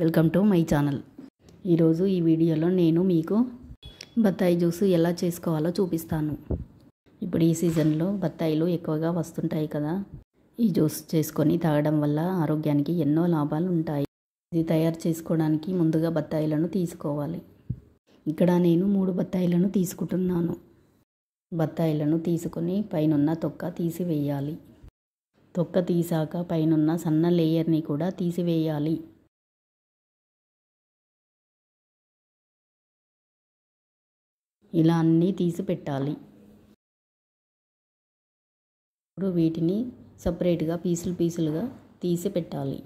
Welcome to my channel. ఈరోజు ఈ వీడియోలో నేను మీకు బత్తాయి జ్యూస్ ఎలా చేసుకోవాలో చూపిస్తాను. ఇప్పుడు ఈ సీజన్లో బత్తాయిలు ఎక్కువగా వస్తుంటాయి కదా. ఈ జ్యూస్ చేసుకొని తాగడం వల్ల ఆరోగ్యానికి ఎన్నో లాభాలు ఉంటాయి. ఇది తయారు చేసుకోవడానికి ముందుగా బత్తాయిలను తీసుకోవాలి. ఇక్కడ నేను 3 బత్తాయిలను తీసుకుంటున్నాను. బత్తాయిలను తీసుకొని పైనున్న తొక్క తీసివేయాలి. తొక్క తీసాక పైనున్న సన్న లేయర్ని కూడా తీసివేయాలి. ఇలా అన్నీ తీసి పెట్టాలి. ఇప్పుడు వీటిని సపరేట్గా పీసులుగా తీసి పెట్టాలి.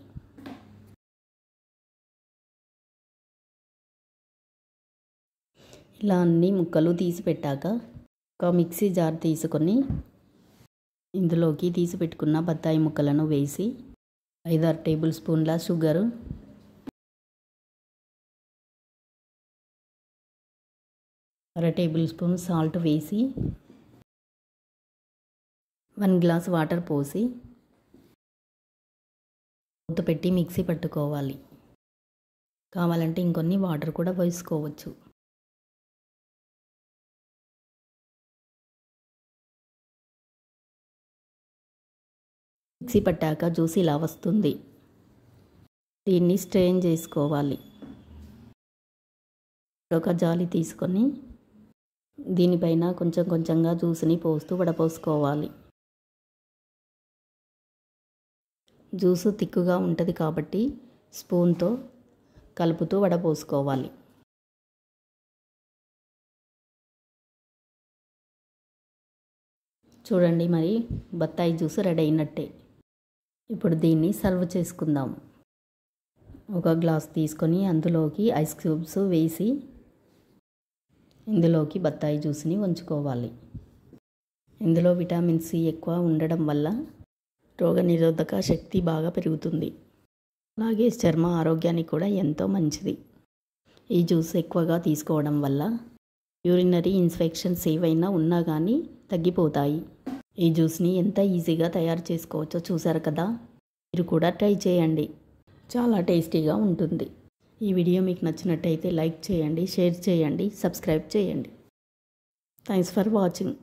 ఇలా అన్ని ముక్కలు తీసి పెట్టాక ఒక మిక్సీ జార్ తీసుకొని ఇందులోకి తీసి పెట్టుకున్న బత్తాయి ముక్కలను వేసి 5-6 టేబుల్ స్పూన్ల షుగరు, 1/2 టేబుల్ స్పూన్ సాల్ట్ వేసి 1 గ్లాస్ వాటర్ పోసి మూత పెట్టి మిక్సీ పట్టుకోవాలి. కావాలంటే ఇంకొన్ని వాటర్ కూడా వేసుకోవచ్చు. మిక్సీ పట్టాక జ్యూస్ ఇలా వస్తుంది. దీన్ని స్ట్రెయిన్ చేసుకోవాలి. ఒక జాలి తీసుకొని దీనిపైన కొంచెంగా జ్యూస్ని పోస్తూ వడపోసుకోవాలి. జ్యూసు తిక్కుగా ఉంటుంది కాబట్టి స్పూన్తో కలుపుతూ వడపోసుకోవాలి. చూడండి, మరి బత్తాయి జ్యూస్ రెడీ అయినట్టే. ఇప్పుడు దీన్ని సర్వ్ చేసుకుందాం. ఒక గ్లాస్ తీసుకొని అందులోకి ఐస్ క్యూబ్స్ వేసి ఇందులోకి బత్తాయి జ్యూస్ని ఉంచుకోవాలి. ఇందులో విటమిన్ సి ఎక్కువ ఉండడం వల్ల రోగనిరోధక శక్తి బాగా పెరుగుతుంది. అలాగే చర్మ ఆరోగ్యానికి కూడా ఎంతో మంచిది. ఈ జ్యూస్ ఎక్కువగా తీసుకోవడం వల్ల యూరినరీ ఇన్ఫెక్షన్స్ ఏవైనా ఉన్నా కానీ తగ్గిపోతాయి. ఈ జ్యూస్ని ఎంత ఈజీగా తయారు చేసుకోవచ్చో చూసారు కదా. మీరు కూడా ట్రై చేయండి. చాలా టేస్టీగా ఉంటుంది. ఈ వీడియో మీకు నచ్చినట్టయితే లైక్ చేయండి, షేర్ చేయండి, సబ్స్క్రైబ్ చేయండి. Thanks for watching.